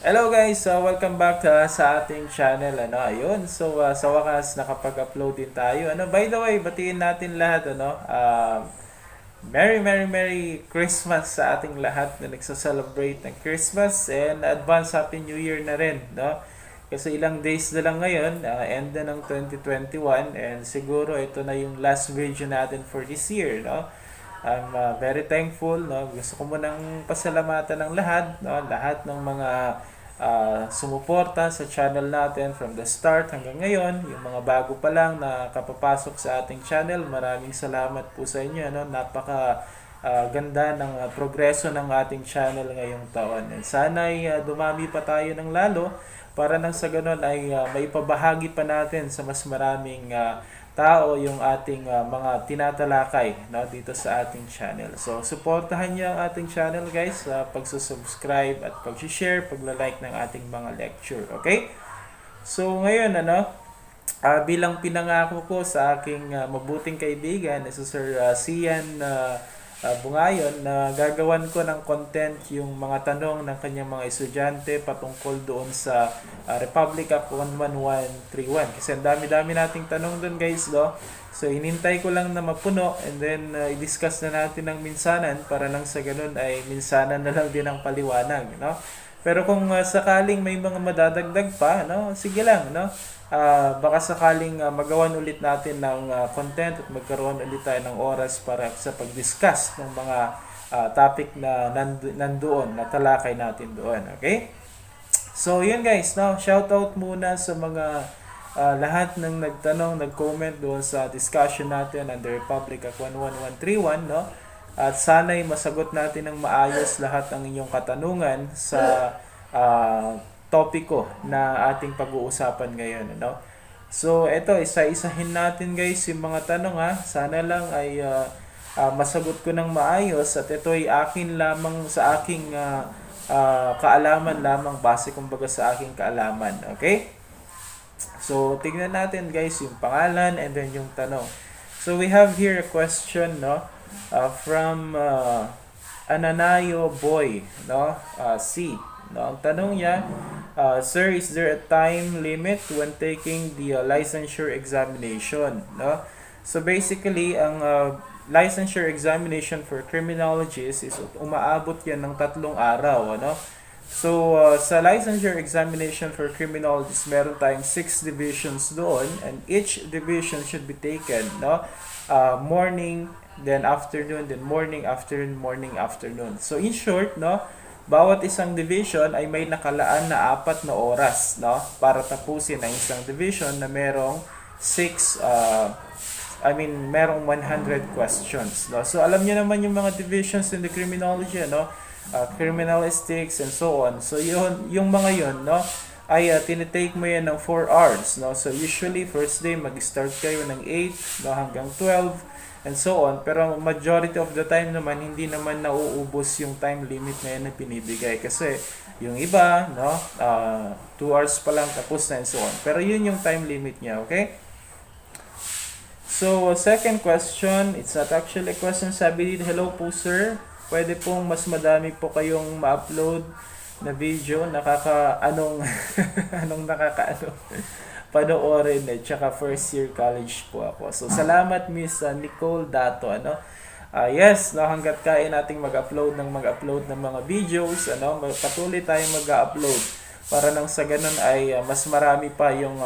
Hello guys, welcome back sa ating channel. Ayun. Sa wakas nakapag-upload din tayo. By the way, batiin natin lahat Merry Christmas sa ating lahat na nagsa-celebrate ng Christmas and advance Happy New Year na rin, no? Kasi ilang days na lang ngayon, end na ng 2021 and siguro ito na yung last video natin for this year, no? I'm very thankful, no? Gusto ko munang pasalamatan ng lahat, no? Lahat ng mga sumuporta sa channel natin from the start hanggang ngayon. Yung mga bago pa lang na kapapasok sa ating channel, maraming salamat po sa inyo, no? Napaka ganda ng progreso ng ating channel ngayong taon. And sana ay dumami pa tayo ng lalo para nang sa ganun ay maipabahagi pa natin sa mas maraming tao yung ating mga tinatalakay, no, dito sa ating channel. So, suportahan niyo ang ating channel guys sa pagsusubscribe at pag-share, pagla-like ng ating mga lecture. Okay? So, ngayon, bilang pinangako ko sa aking mabuting kaibigan, si Sir Sian Bungayon, na gagawan ko ng content yung mga tanong ng kanyang mga estudyante patungkol doon sa Republic Act 11131. Kasi ang dami-dami nating tanong doon guys, no? So, inintay ko lang na mapuno and then i-discuss na natin ng minsanan para nang sa ganun ay minsanan na lang din ang paliwanag, no? Pero kung sakaling may mga madadagdag pa, no, sige lang, no? Baka sakaling magawan ulit natin ng content at magkaroon ulit tayo ng oras para sa pag-discuss ng mga topic na nandoon, na talakay natin doon. Okay? So, yun guys, no? Shout out muna sa mga lahat ng nagtanong, nag-comment doon sa discussion natin under Republic Act 11131, no? At sana'y masagot natin ng maayos lahat ng inyong katanungan sa topiko na ating pag-uusapan ngayon, no? So, ito, isa-isahin natin guys yung mga tanong, ha. Sana lang ay masagot ko ng maayos at ito ay akin lamang sa aking kaalaman lamang, base kumbaga sa aking kaalaman, okay? So, tignan natin guys yung pangalan and then yung tanong. So, we have here a question, no? From Ananayo Boy, no? C. No, ang tanong niya, Sir, is there a time limit when taking the licensure examination? No? So basically, ang licensure examination for criminologists is umaabot yan ng 3 araw. Ano? So, sa licensure examination for criminologists, meron tayong 6 divisions doon and each division should be taken, no? Morning, then afternoon, then morning, afternoon. So, in short, no? Bawat isang division ay may nakalaan na 4 na oras, no, para tapusin ang isang division na merong merong 100 questions, no. So alam niyo naman yung mga divisions in the criminology, no, criminalistics and so on. So yung mga yun, no, ay tinitake mo yan ng 4 hours, no. So usually first day mag-start kayo ng 8, no, hanggang 12 and so on. Pero majority of the time naman, hindi naman nauubos yung time limit na yan na pinibigay. Kasi yung iba, no, 2 hours pa lang tapos na and so on. Pero yun yung time limit niya, okay? So, second question, it's not actually a question. Sabi dito, hello po sir, pwede pong mas madami po kayong ma-upload na video, anong nakakaano panoorin at saka first year college po ako. So, salamat Miss Nicole Dato, ano? Yes, no, hanggat kaya nating mag-upload ng mga videos, ano, patuloy tayong mag-upload para nang sa ganun ay mas marami pa yung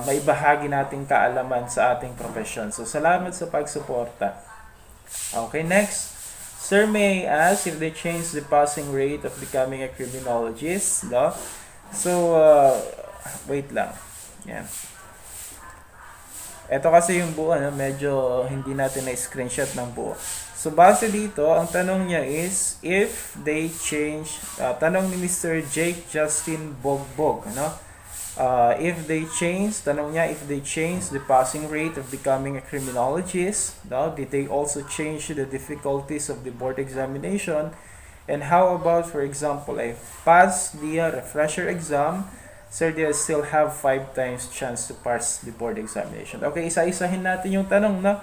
maibahagi nating kaalaman sa ating profession. So, salamat sa pagsuporta. Okay, next. Sir, may I ask if they change the passing rate of becoming a criminologist, no? So, wait lang. Yan. Ito kasi yung buo, ano, medyo hindi natin na-screenshot ng buo. So, base dito, ang tanong niya is, if they change, tanong ni Mr. Jake Justin Bogbog, ano? If they change, tanong niya, if they change the passing rate of becoming a criminologist, no? Did they also change the difficulties of the board examination? And how about, for example, I pass the refresher exam, sir, they still have 5 times chance to pass the board examination. Okay, isa-isahin natin yung tanong, no?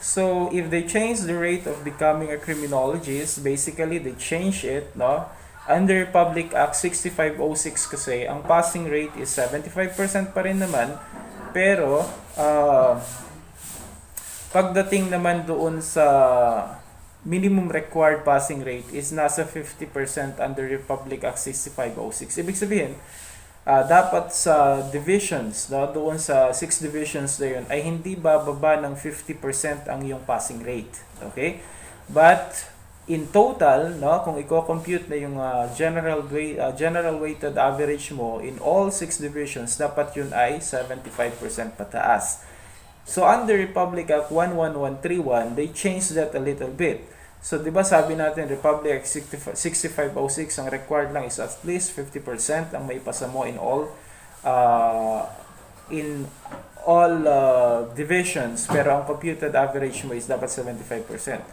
So, if they change the rate of becoming a criminologist, basically, they change it, no? Under Public Act 6506 kasi, ang passing rate is 75% pa rin naman, pero pagdating naman doon sa minimum required passing rate is nasa 50% under Republic Act 6506. Ibig sabihin, dapat sa divisions, no, doon sa 6 divisions na yun, ay hindi bababa ng 50% ang iyong passing rate. Okay? But in total, no, kung i-compute na yung general weighted average mo in all 6 divisions, dapat yun ay 75% pataas. So under Republic Act 11131, they changed that a little bit. So 'di ba sabi natin Republic Act 6506 ang required lang is at least 50% ang maipasa mo in all divisions, pero ang computed average mo is dapat 75%.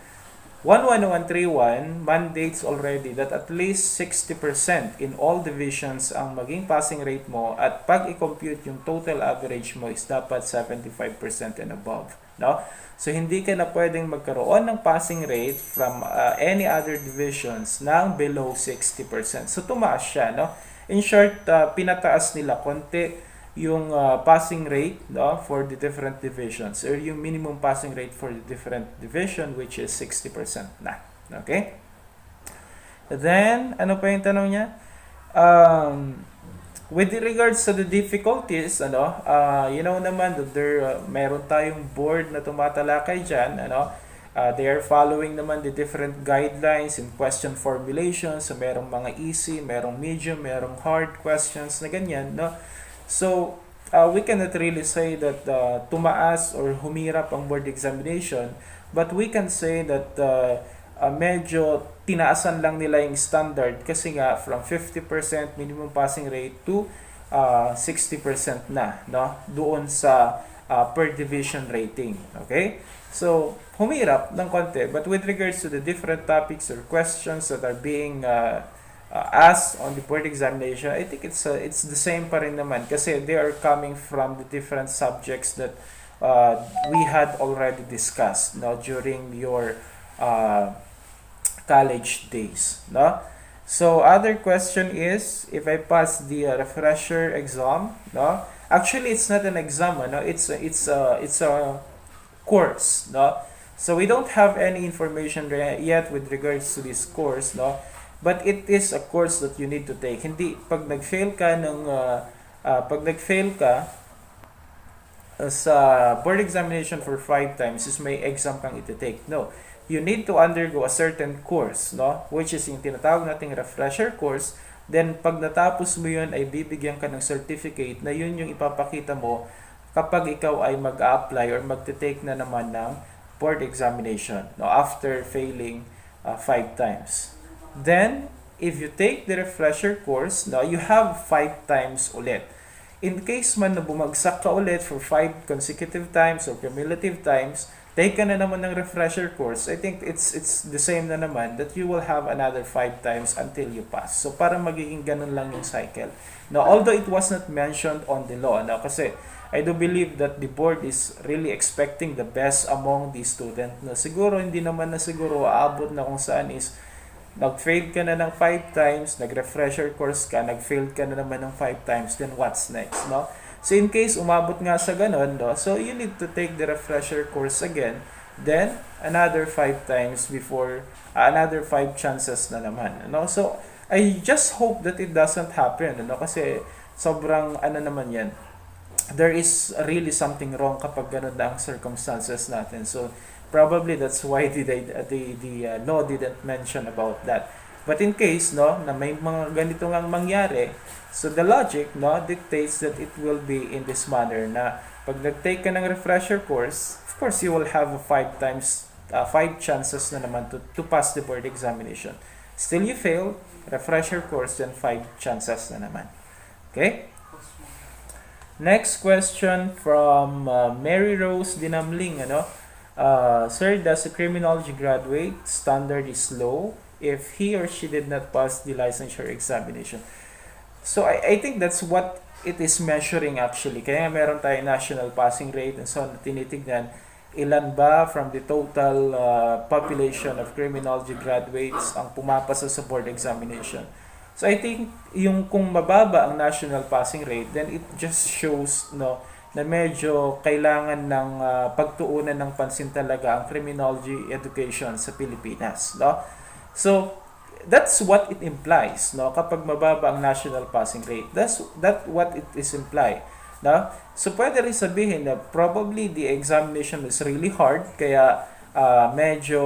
11131 mandates already that at least 60% in all divisions ang maging passing rate mo, at pag i-compute yung total average mo is dapat 75% and above. No? So hindi ka na pwedeng magkaroon ng passing rate from any other divisions ng below 60%. So tumaas siya, no? In short, pinataas nila konti yung passing rate, no, for the different divisions, or yung minimum passing rate for the different division, which is 60% na. Okay? Then, ano pa yung tanong niya? With regards to the difficulties, you know naman that meron tayong board na tumatalakay dyan, they are following naman the different guidelines in question formulation. So, merong mga easy, merong medium, merong hard questions na ganyan, no? So, we cannot really say that tumaas or humirap ang board examination, but we can say that medyo tinaasan lang nila yung standard kasi nga from 50% minimum passing rate to 60% na, no? Doon sa per division rating. Okay? So, humirap ng konti, but with regards to the different topics or questions that are being asked on the board examination, I think it's the same pa rin naman kasi they are coming from the different subjects that we had already discussed, no, during your college days, no? So other question is, if I pass the refresher exam, no? Actually, it's not an exam, no? It's a course, no? So we don't have any information yet with regards to this course, no? But it is a course that you need to take. Hindi pag nag-fail ka sa board examination for 5 times is may exam kang iti-take. No. You need to undergo a certain course, no, which is yung tinatawag nating refresher course. Then pag natapos mo 'yun ay bibigyan ka ng certificate na 'yun yung ipapakita mo kapag ikaw ay mag-a-apply or magte-take na naman ng board examination, no, after failing 5 times. Then, if you take the refresher course, now you have 5 times ulit. In case man na bumagsak ka ulit for 5 consecutive times or cumulative times, take ka na naman ng refresher course. I think it's the same na naman that you will have another 5 times until you pass. So, parang magiging ganun lang yung cycle. Now, although it was not mentioned on the law, kasi I do believe that the board is really expecting the best among the student. No, siguro, hindi naman na siguro aabot na kung saan is nag-fail ka na ng 5 times, nag-refresher course ka, nag-fail ka na naman ng 5 times, then what's next, no? So in case umabot nga sa ganun, no, so you need to take the refresher course again, then another 5 times before, another 5 chances na naman, no? So I just hope that it doesn't happen, no? Kasi sobrang naman yan, there is really something wrong kapag ganun na ang circumstances natin. So probably that's why the law didn't mention about that. But in case, no, na may mga ganito ngang mangyari, so the logic, no, dictates that it will be in this manner na pag nag-take ka ng refresher course, of course you will have 5 chances na naman to pass the board examination. Still you fail, refresher course, then 5 chances na naman. Okay? Next question from Mary Rose Dinamling, sir, does a criminology graduate standard is low if he or she did not pass the licensure examination? So I think that's what it is measuring actually. Kaya meron tayong national passing rate and so on, tinitignan ilan ba from the total population of criminology graduates ang pumapasa sa board examination. So I think yung kung mababa ang national passing rate, then it just shows no na medyo kailangan ng pagtuunan ng pansin talaga ang criminology education sa Pilipinas, no? So that's what it implies, no? Kapag mababa ang national passing rate, that what it is imply, no? So pwede rin sabihin na probably the examination is really hard kaya medyo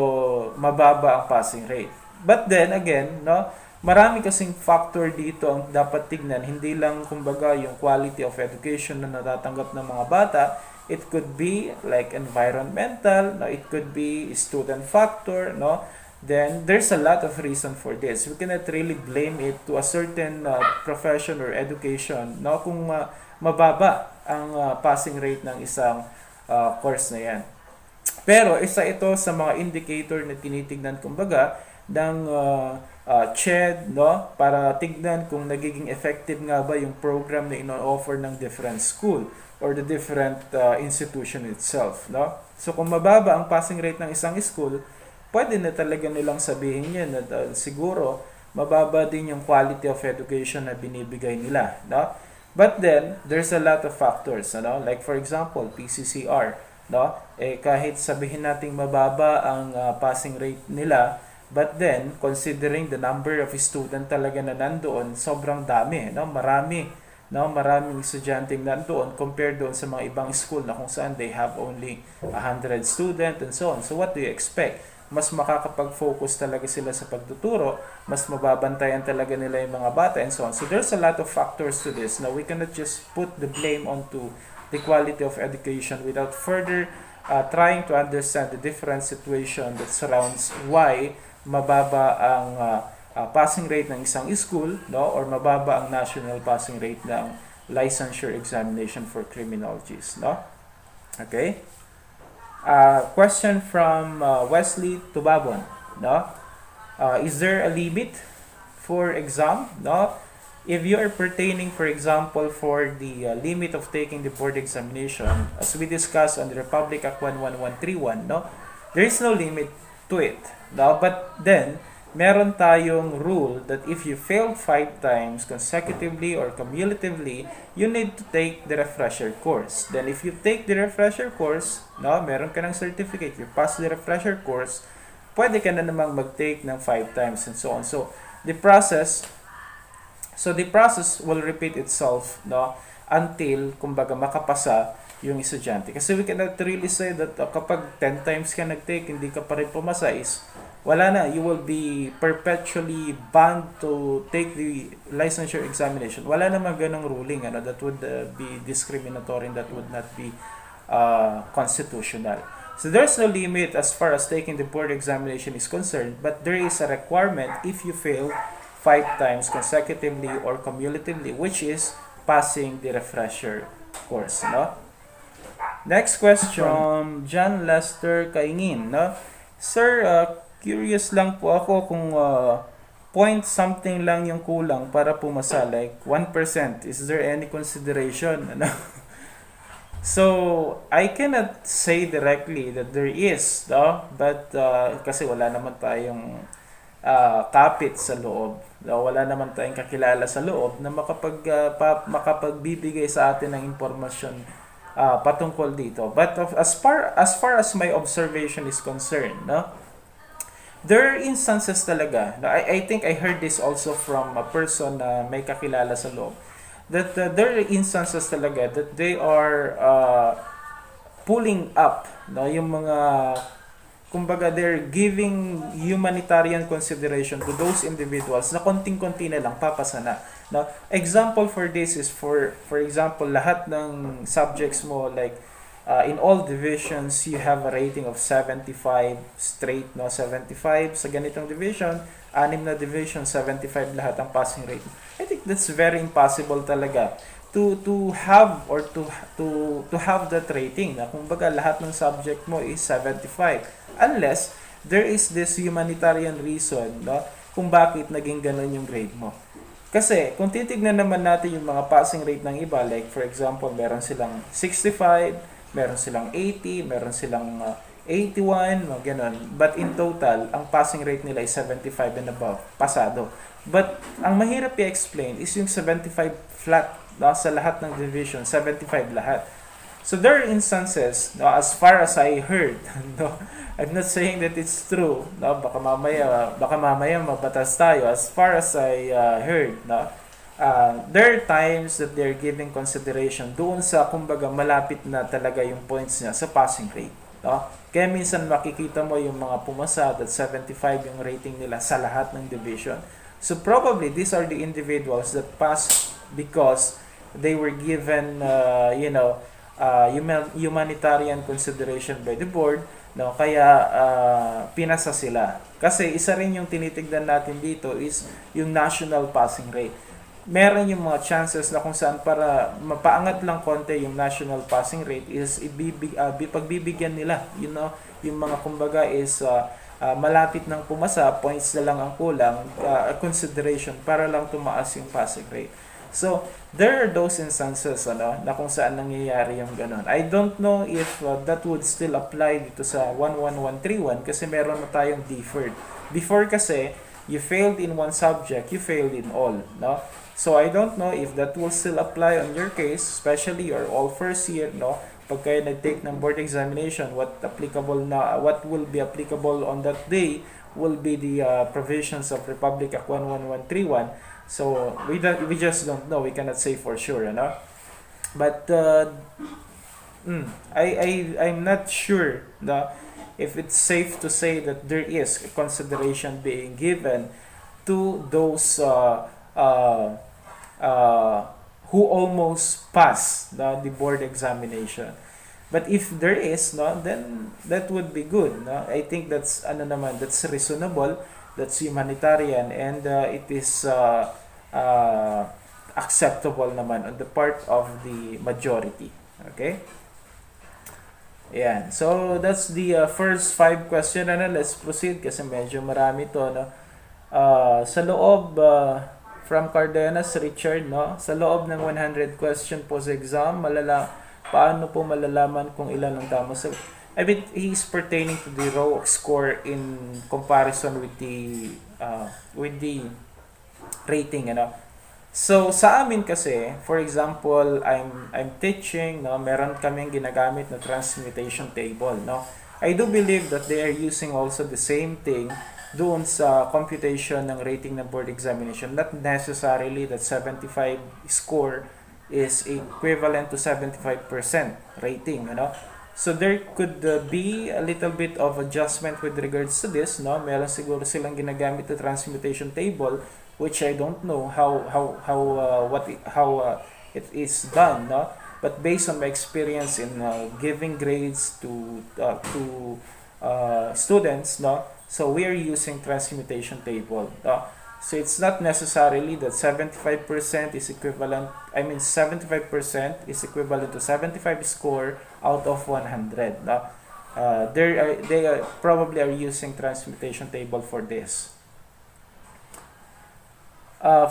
mababa ang passing rate. But then again, no, marami kasing factor dito ang dapat tignan. Hindi lang kumbaga yung quality of education na natatanggap ng mga bata. It could be like environmental, no, it could be student factor, no. Then there's a lot of reason for this. We cannot really blame it to a certain profession or education, no, kung mababa ang passing rate ng isang course na yan. Pero isa ito sa mga indicator na tinitignan kumbaga ng CHED, no, para tignan kung nagiging effective nga ba yung program na ino-offer ng different school or the different institution itself, no. So kung mababa ang passing rate ng isang school, pwede na talaga nilang sabihin yan na siguro mababa din yung quality of education na binibigay nila, no. But then there's a lot of factors, no, like for example PCCR, no, kahit sabihin nating mababa ang passing rate nila, but then considering the number of student talaga na nandoon, sobrang dami, no, maraming estudyanteng nandoon compared doon sa mga ibang school na kung saan they have only 100 student and so on. So what do you expect? Mas makakapag-focus talaga sila sa pagtuturo, mas mababantayan talaga nila yung mga bata and so on. So there's a lot of factors to this. Now we cannot just put the blame onto the quality of education without further trying to understand the different situation that surrounds why mababa ang passing rate ng isang school, no, or mababa ang national passing rate ng licensure examination for criminologies, no. Okay. Question from Wesley Tubabon, no. Is there a limit for exam, no? If you are pertaining, for example, for the limit of taking the board examination, as we discussed on the Republic Act 11131, no, there is no limit to it, no? But then meron tayong rule that if you failed 5 times consecutively or cumulatively, you need to take the refresher course. Then if you take the refresher course, no, meron ka ng certificate, you pass the refresher course, pwede ka na namang mag-take ng 5 times and so on. So the process will repeat itself, no, until kumbaga makapasa yung estudyante. Kasi we cannot really say that kapag 10 times ka nag-take, hindi ka pa rin pumasa, is wala na, you will be perpetually banned to take the licensure examination. Wala namang ganong ruling, ano, that would be discriminatory and that would not be constitutional. So there's no limit as far as taking the board examination is concerned, but there is a requirement if you fail 5 times consecutively or cumulatively, which is passing the refresher course, no? Next question from John Lester Kaingin, no? Sir, curious lang po ako kung point something lang yung kulang para pumasa, like 1%. Is there any consideration? Ano? So, I cannot say directly that there is, no? But kasi wala naman tayong kapit sa loob. No? Wala naman tayong kakilala sa loob na makapagbibigay sa atin ng impormasyon patungkol dito. But as far as my observation is concerned, no? There are instances talaga. I think I heard this also from a person na may kakilala sa loob. That there are instances talaga that they are pulling up, no, yung mga kumbaga they're giving humanitarian consideration to those individuals na konting-konti na lang papasa na. No, example for this is for example lahat ng subjects mo, like in all divisions, you have a rating of 75 straight, no? 75 sa ganitong division, 6 na division, 75 lahat ang passing rate. I think that's very impossible talaga to have or to have that rating na kumbaga lahat ng subject mo is 75 unless there is this humanitarian reason, no, kung bakit naging ganun yung grade mo. Kasi kung titignan naman natin yung mga passing rate ng iba, like for example, meron silang 65, meron silang 80, meron silang 81, ganun. But in total, ang passing rate nila is 75 and above, pasado. But ang mahirap i-explain is yung 75 flat, no, sa lahat ng division, 75 lahat. So there are instances, no, as far as I heard, no, I'm not saying that it's true, no, baka mamaya mabatas tayo. As far as I heard, no, there are times that they're giving consideration doon sa kumbaga malapit na talaga yung points niya sa passing rate, no. Kaya minsan makikita mo yung mga pumasa at 75 yung rating nila sa lahat ng division. So probably these are the individuals that passed because they were given humanitarian consideration by the board, no, kaya pinasa sila. Kasi isa rin yung tinitignan natin dito is yung national passing rate. Meron yung mga chances na kung saan para mapaangat lang konti yung national passing rate is pagbibigyan nila, yung mga kumbaga is malapit ng pumasa, points na lang ang kulang, consideration para lang tumaas yung passing rate. So, there are those instances na kung saan nangyayari yung ganun. I don't know if that would still apply dito sa 11131 kasi meron na tayong deferred. Before kasi, you failed in one subject, you failed in all, no? So, I don't know if that will still apply on your case, especially you're all first year, no? Pag kayo nag-take ng board examination, what will be applicable on that day will be the provisions of Republic Act 11131. So we just don't know. We cannot say for sure, But I'm not sure if it's safe to say that there is a consideration being given to those who almost pass the board examination. But if there is, then that would be good. I think that's that's reasonable, that's humanitarian, and it is acceptable naman on the part of the majority. Okay? Ayan. So that's the first 5 question. Let's proceed kasi medyo marami to, sa loob from Cardenas Richard, sa loob ng 100 question post-exam, paano po malalaman kung ilan ang tama sa... I mean, he's pertaining to the raw score in comparison with the rating, So, sa amin kasi, for example, I'm teaching, meron kaming ginagamit na transmutation table, I do believe that they are using also the same thing doon sa computation ng rating ng board examination. Not necessarily that 75 score is equivalent to 75% rating, So there could be a little bit of adjustment with regards to this, Meron siguro silang ginagamit na transmutation table, which I don't know how it is done, But based on my experience in giving grades to students, so we are using transmutation table, So it's not necessarily that 75% is equivalent, 75% is equivalent to 75 score out of 100. They probably are using transmutation table for this.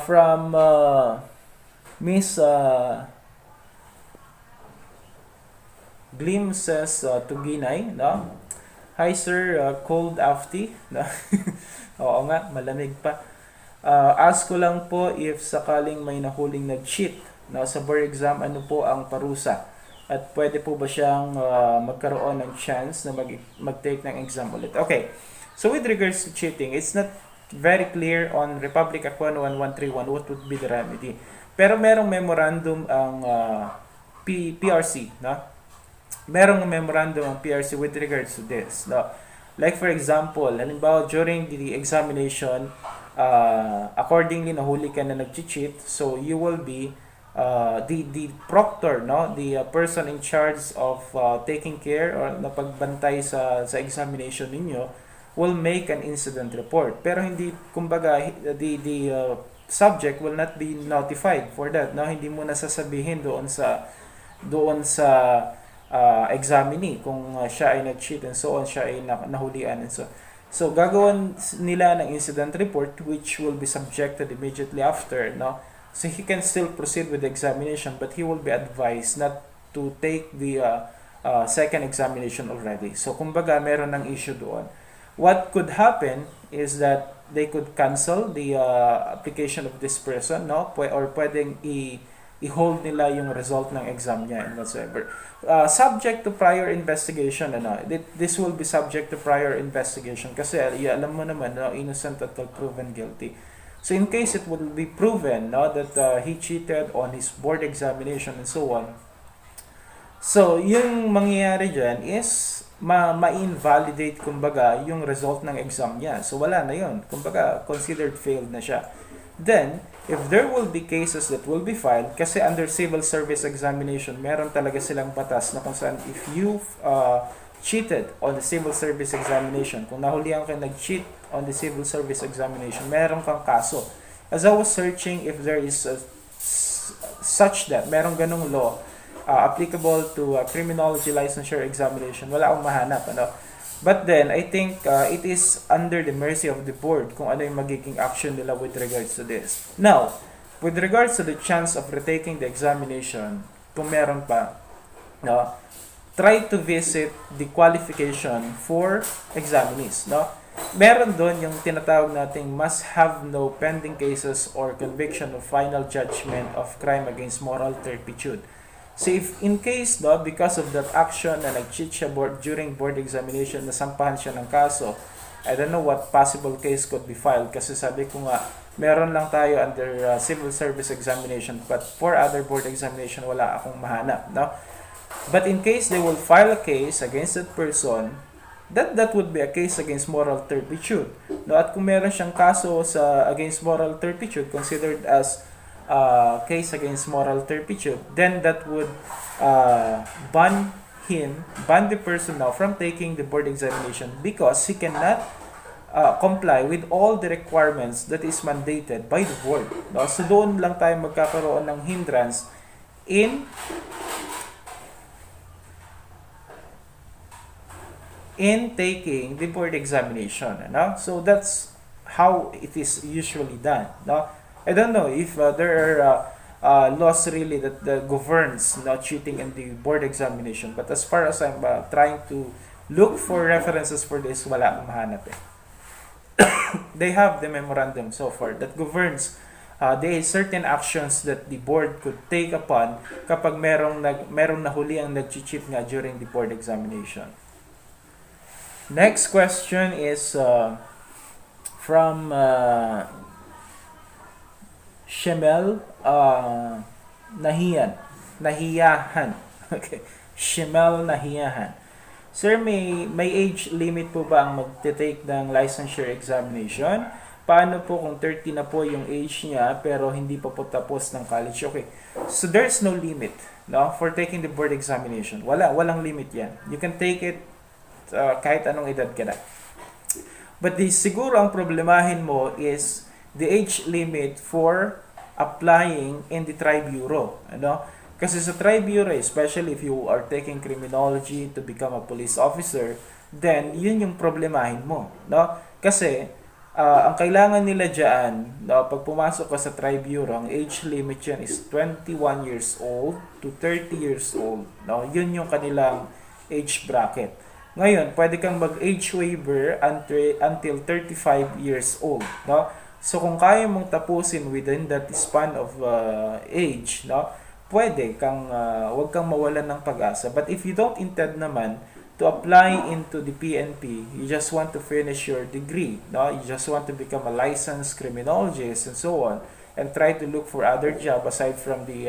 From Miss Glimpses Tuginay, Hi sir, cold afty. Oo nga, malamig pa. Ask ko lang po if sakaling may nahuling nag-cheat sa board exam, ano po ang parusa? At pwede po ba siyang magkaroon ng chance na mag-take ng exam ulit? Okay, so with regards to cheating, it's not very clear on Republic Act 11131 what would be the remedy. Pero merong memorandum ang PRC, merong memorandum ang PRC with regards to this. Like for example, halimbawa during the examination, accordingly nahuli ka na nag-cheat, so you will be the proctor, the person in charge of taking care or napagbantay sa examination ninyo will make an incident report. Pero hindi, kumbaga, the subject will not be notified for that, hindi mo nasasabihin doon sa examinee kung siya ay nag-cheat and so on, siya ay nahulian and so gagawin nila ng incident report which will be subjected immediately after, so he can still proceed with the examination but he will be advised not to take the second examination already. So kumbaga meron ng issue doon. What could happen is that they could cancel the application of this person, no? Or pwedeng i-hold nila yung result ng exam niya and whatsoever. Subject to prior investigation, this will be subject to prior investigation kasi alam mo naman, no, innocent until proven guilty. So in case it will be proven, no, that he cheated on his board examination and so on, so yung mangyayari dyan is ma-invalidate kumbaga yung result ng exam niya. So wala na yun. Kumbaga considered failed na siya. Then, if there will be cases that will be filed, kasi under civil service examination, meron talaga silang batas na kung saan if you cheated on the civil service examination, kung nahulihan ka nag-cheat on the civil service examination, meron kang kaso. As I was searching if there is such that, meron ganong law applicable to Criminology Licensure examination, wala akong mahanap, But then, I think it is under the mercy of the board kung ano yung magiging action nila with regards to this. Now, with regards to the chance of retaking the examination, kung meron pa, no, try to visit the qualification for examinees. No? Meron doon yung tinatawag nating must have no pending cases or conviction of final judgment of crime against moral turpitude. So if in case, no, because of that action na nag-cheat siya during board examination, nasampahan siya ng kaso, I don't know what possible case could be filed kasi sabi ko nga, meron lang tayo under civil service examination, but for other board examination, wala akong mahanap. No? But in case they will file a case against that person, that would be a case against moral turpitude. No? At kung meron siyang kaso sa against moral turpitude, considered as case against moral turpitude, then that would ban the person now from taking the board examination because he cannot comply with all the requirements that is mandated by the board. No? So doon lang tayo magkakaroon ng hindrance in taking the board examination. No? So that's how it is usually done. No? I don't know if there are laws really that governs not cheating in the board examination. But as far as I'm trying to look for references for this, wala akong mahanap eh. They have the memorandum so far that governs the certain actions that the board could take upon kapag merong nahuli ang nag-cheat nga during the board examination. Next question is from Shemel Nahiyahan. Okay. Shemel Nahiyahan. Sir, may age limit po ba ang magte-take ng licensure examination? Paano po kung 30 na po yung age niya pero hindi pa po tapos ng college? Okay. So there's no limit, no, for taking the board examination. Walang limit 'yan. You can take it kahit anong edad ka na. But siguro ang problemahin mo is the age limit for applying in the tri-bureau. Kasi sa tri-bureau, especially if you are taking criminology to become a police officer, then yun yung problemahin mo. No? Kasi ang kailangan nila dyan, no, pag pumasok ka sa tri-bureau, ang age limit dyan is 21 years old to 30 years old. No? Yun yung kanilang age bracket. Ngayon, pwede kang mag-age waiver until 35 years old. No? So kung kaya mong tapusin within that span of age, no, pwede kang wag kang mawalan ng pag-asa. But if you don't intend naman to apply into the PNP, you just want to finish your degree, no, you just want to become a licensed criminologist and so on, and try to look for other job aside from the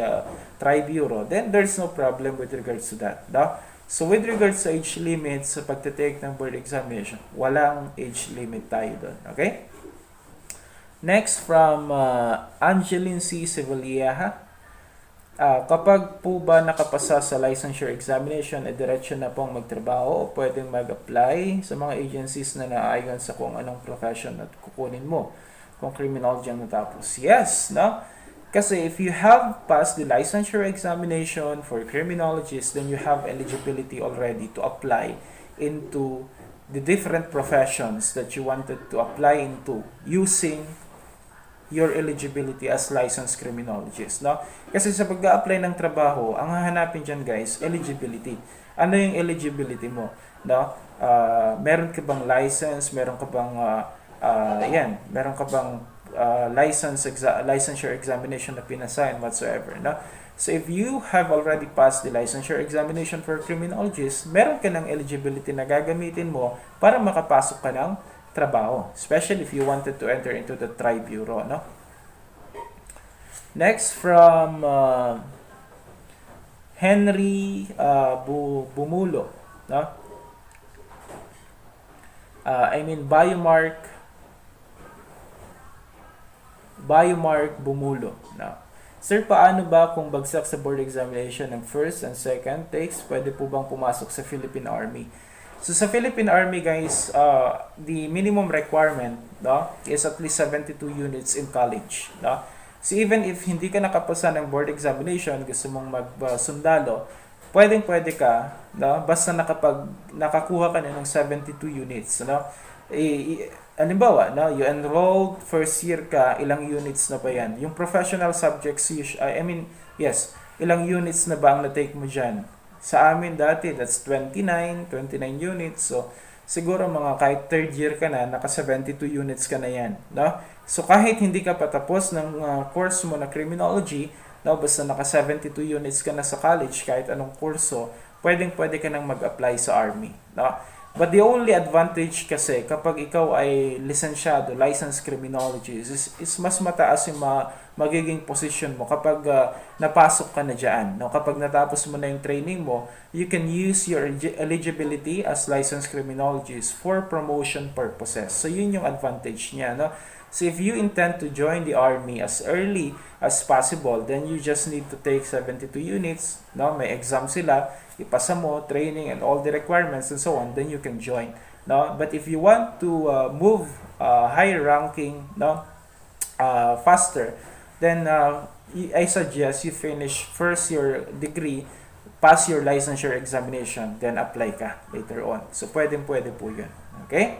tri-bureau, then there's no problem with regards to that, no? So with regards to age limits sa pagte-take ng board examination, walang age limit tayo doon, okay? Next from Angeline C. Sevilla. Kapag po ba nakapasa sa licensure examination, diretso na pong magtrabaho o pwedeng mag-apply sa mga agencies na naayon sa kung anong profession at kukunin mo kung criminology ang natapos? Yes, no? Kasi if you have passed the licensure examination for criminologists, then you have eligibility already to apply into the different professions that you wanted to apply into using your eligibility as licensed criminologist, no? Kasi sa pag-a-apply ng trabaho, ang hahanapin dyan, guys, eligibility. Ano yung eligibility mo, no? Meron ka bang license, meron ka bang yan, meron ka bang licensure examination na pinasign whatsoever, no? So if you have already passed the licensure examination for criminologist, meron ka ng eligibility na gagamitin mo para makapasok ka ng trabaho, especially if you wanted to enter into the tri-bureau, no? Next, from Henry Bumulo, no? Biomark Bumulo, no? Sir, paano ba kung bagsak sa board examination ng first and second takes, pwede po bang pumasok sa Philippine Army? So sa Philippine Army, guys, the minimum requirement, no, is at least 72 units in college, no? So even if hindi ka nakapasa ng board examination, gusto mong magsundalo, pwede ka, no, basta nakakuha ka na ng 72 units, no? Halimbawa, no, you enrolled first year ka, ilang units na ba yan? Yung professional subjects, ilang units na ba ang na-take mo dyan? Sa amin dati, that's 29 units. So, siguro mga kahit third year ka na, naka 72 units ka na yan, no? So, kahit hindi ka patapos ng course mo na criminology, no, basta naka 72 units ka na sa college, kahit anong kurso, pwede ka nang mag-apply sa Army, no? But the only advantage kasi kapag ikaw ay lisensyado, licensed criminologist, is mas mataas yung magiging position mo kapag napasok ka na dyan. No? Kapag natapos mo na yung training mo, you can use your eligibility as licensed criminologist for promotion purposes. So yun yung advantage niya. No? So if you intend to join the Army as early as possible, then you just need to take 72 units. No? May exam sila, ipasa mo, training and all the requirements and so on, then you can join. No? But if you want to move higher ranking, no, faster, then I suggest you finish first your degree, pass your licensure examination, then apply ka later on. So pwede po yun. Okay?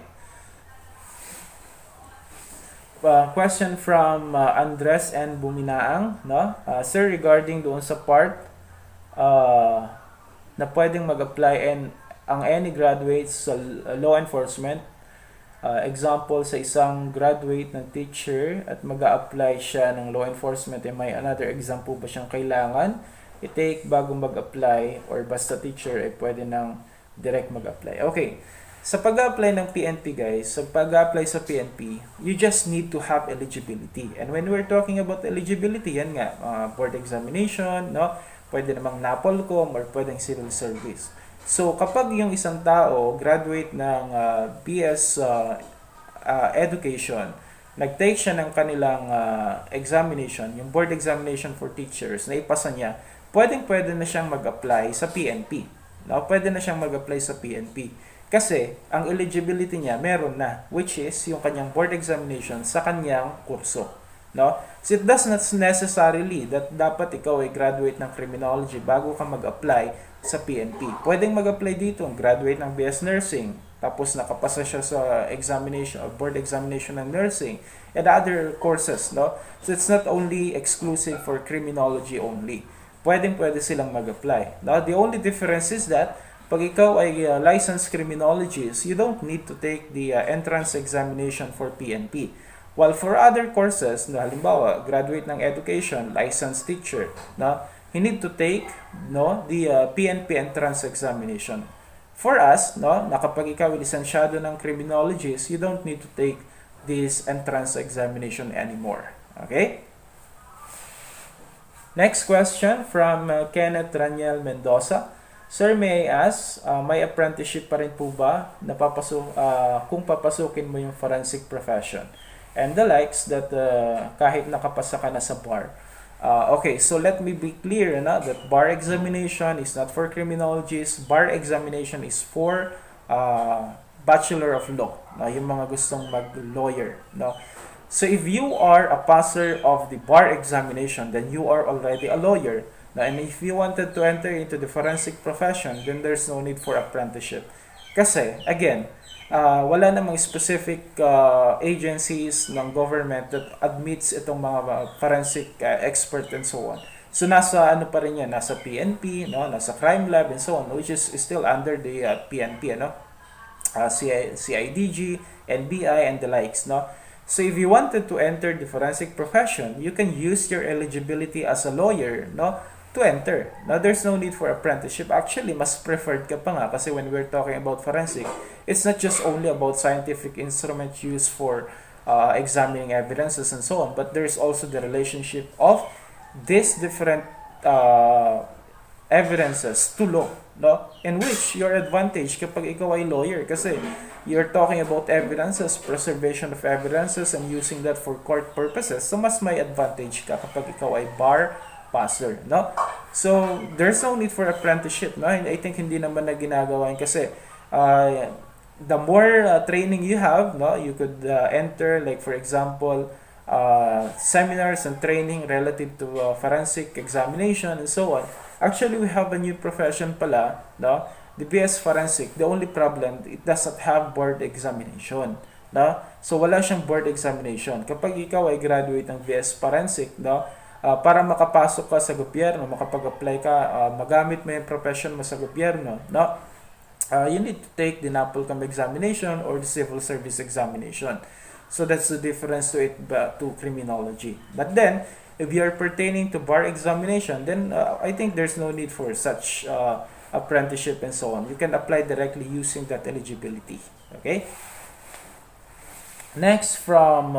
Question from Andres and Buminaang, no? Sir, regarding doon sa part na pwedeng mag-apply ang any graduates sa law enforcement, example sa isang graduate ng teacher at mag-a-apply siya ng law enforcement, may another example ba siyang kailangan i-take bago mag-apply, or basta teacher pwede nang direct mag-apply? Okay. Sa pag-apply ng PNP, guys, sa pag-apply sa PNP, you just need to have eligibility. And when we're talking about eligibility, yan nga, board examination, no? Pwede namang NAPOLCOM or pwedeng civil service. So, kapag yung isang tao graduate ng BS education, nag-take siya ng kanilang examination, yung board examination for teachers, na ipasa niya, pwede na siyang mag-apply sa PNP. No? Pwede na siyang mag-apply sa PNP. Kasi, ang eligibility niya, meron na, which is yung kanyang board examination sa kanyang kurso. No? So, it does not necessarily that dapat ikaw ay graduate ng criminology bago ka mag-apply sa PNP. Pwedeng mag-apply dito, graduate ng BS Nursing, tapos nakapasa siya sa examination or board examination ng nursing and other courses. No? So, it's not only exclusive for criminology only. Pwede silang mag-apply. Now, the only difference is that pag ikaw ay licensed criminologist, you don't need to take the entrance examination for PNP. While for other courses, na halimbawa, graduate ng education, licensed teacher, na you need to take, no, the PNP entrance examination. For us, no, na kapag ikaw ay lisensyado ng criminologist, you don't need to take this entrance examination anymore. Okay? Next question from Kenneth Raniel Mendoza. Sir, may I ask, may apprenticeship pa rin po ba na kung papasukin mo yung forensic profession? And the likes that kahit nakapasa ka na sa bar. Okay, so let me be clear na that bar examination is not for criminologists. Bar examination is for Bachelor of Law, yung mga gustong mag-lawyer. No? So if you are a passer of the bar examination, then you are already a lawyer. And if you wanted to enter into the forensic profession, then there's no need for apprenticeship. Kasi, again, wala namang specific agencies ng government that admits itong mga forensic expert and so on. So, nasa ano pa rin yan? Nasa PNP, no? Nasa crime lab and so on, which is still under the PNP, ano? CIDG, NBI, and the likes, no? So if you wanted to enter the forensic profession, you can use your eligibility as a lawyer, no, to enter. Now, there's no need for apprenticeship. Actually, mas preferred ka pa nga kasi when we're talking about forensic, it's not just only about scientific instruments used for examining evidences and so on, but there's also the relationship of these different evidences to law, no? In which your advantage kapag ikaw ay lawyer kasi you're talking about evidences, preservation of evidences, and using that for court purposes. So mas may advantage ka kapag ikaw ay bar passer, no? So there's no need for apprenticeship, no? And I think hindi naman na ginagawa yun kasi the more training you have, no, you could enter, like for example, seminars and training relative to forensic examination and so on. Actually, we have a new profession pala, no? The BS Forensic. The only problem, it doesn't have board examination, no? So wala siyang board examination. Kapag ikaw ay graduate ng BS Forensic, no, para makapasok ka sa gobyerno, makapag-apply ka, magamit mo yung profession mo sa gobyerno, no? You need to take the NAPOLCAM examination or the civil service examination. So that's the difference to it to criminology. But then, if you are pertaining to bar examination, then I think there's no need for such apprenticeship and so on. You can apply directly using that eligibility. Okay? Next from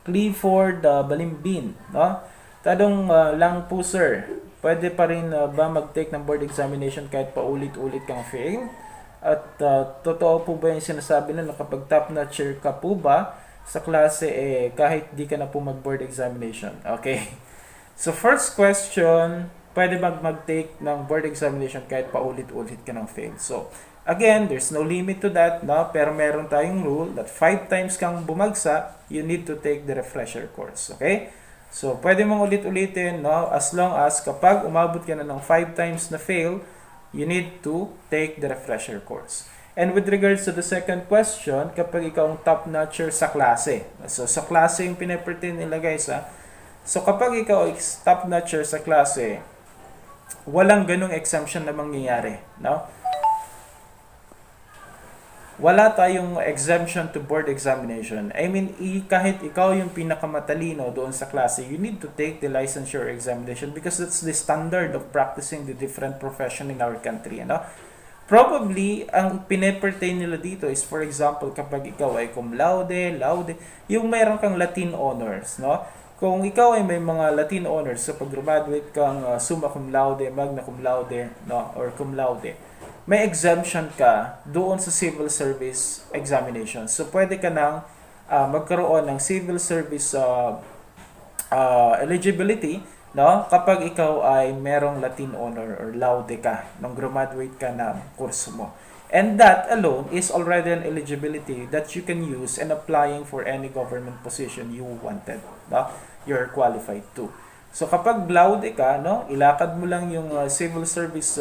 Clifford Balimbin, no? Tanong lang po sir, pwede pa rin ba mag-take ng board examination kahit paulit-ulit kang fail? At totoo po ba yung sinasabi na kapag top notcher ka po ba sa klase kahit di ka na po mag-board examination? Okay. So first question, pwede mag-take ng board examination kahit paulit-ulit ka ng fail. So again, there's no limit to that, no? Pero meron tayong rule that 5 times kang bumagsak, you need to take the refresher course. Okay? So pwede mong ulit-ulitin, no? As long as kapag umabot ka na ng 5 times na fail, you need to take the refresher course. And with regards to the second question, kapag ikaw ang top notcher sa klase. So sa klase yung pinapertain nila guys, ha. So kapag ikaw ay top notcher sa klase, walang ganung exemption na mangyayari, no? Wala tayong exemption to board examination. I mean, kahit ikaw yung pinakamatalino doon sa klase, you need to take the licensure examination because that's the standard of practicing the different profession in our country, no? Probably, ang pinapertain nila dito is, for example, kapag ikaw ay cum laude, yung mayroon kang Latin honors, no? Kung ikaw ay may mga Latin honors, so pag graduate kang summa cum laude, magna cum laude, no? Or cum laude, may exemption ka doon sa civil service examination. So, pwede ka nang magkaroon ng civil service eligibility, no? Kapag ikaw ay merong Latin honor or laude ka nung graduate ka ng kurso mo. And that alone is already an eligibility that you can use in applying for any government position you wanted, no? You're qualified to. So kapag laude ka, no, ilakad mo lang yung civil service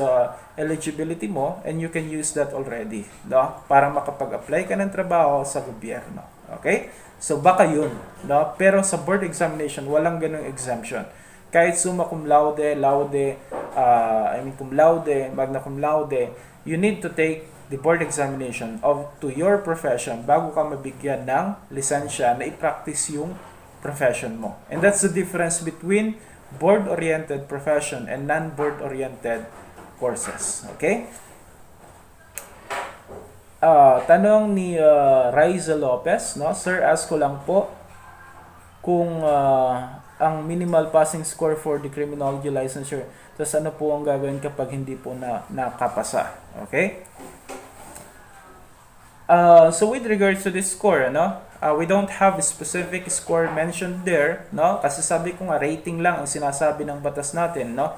eligibility mo and you can use that already, no? Para makapag-apply ka ng trabaho sa gobyerno. Okay? So baka yun, no? Pero sa board examination, walang ganung exemption. Kahit summa cum laude, cum laude, magna cum laude, you need to take the board examination to your profession bago ka mabigyan ng lisensya na i-practice yung profession mo. And that's the difference between board-oriented profession and non-board-oriented courses. Okay? Tanong ni Raiza Lopez, no? Sir, ask ko lang po kung ang minimal passing score for the criminology licensure, tapos ano po ang gagawin kapag hindi po nakapasa. Okay? So with regards to this score, no? We don't have a specific score mentioned there, no? Kasi sabi ko nga rating lang ang sinasabi ng batas natin, no?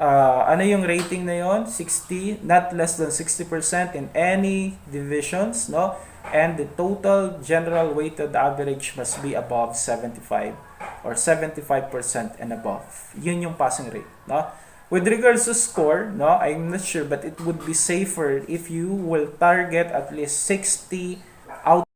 Ano yung rating na yon? 60, not less than 60% in any divisions, no? And the total general weighted average must be above 75 or 75% and above. Yun yung passing rate, no? With regards to score, no, I'm not sure, but it would be safer if you will target at least 60 out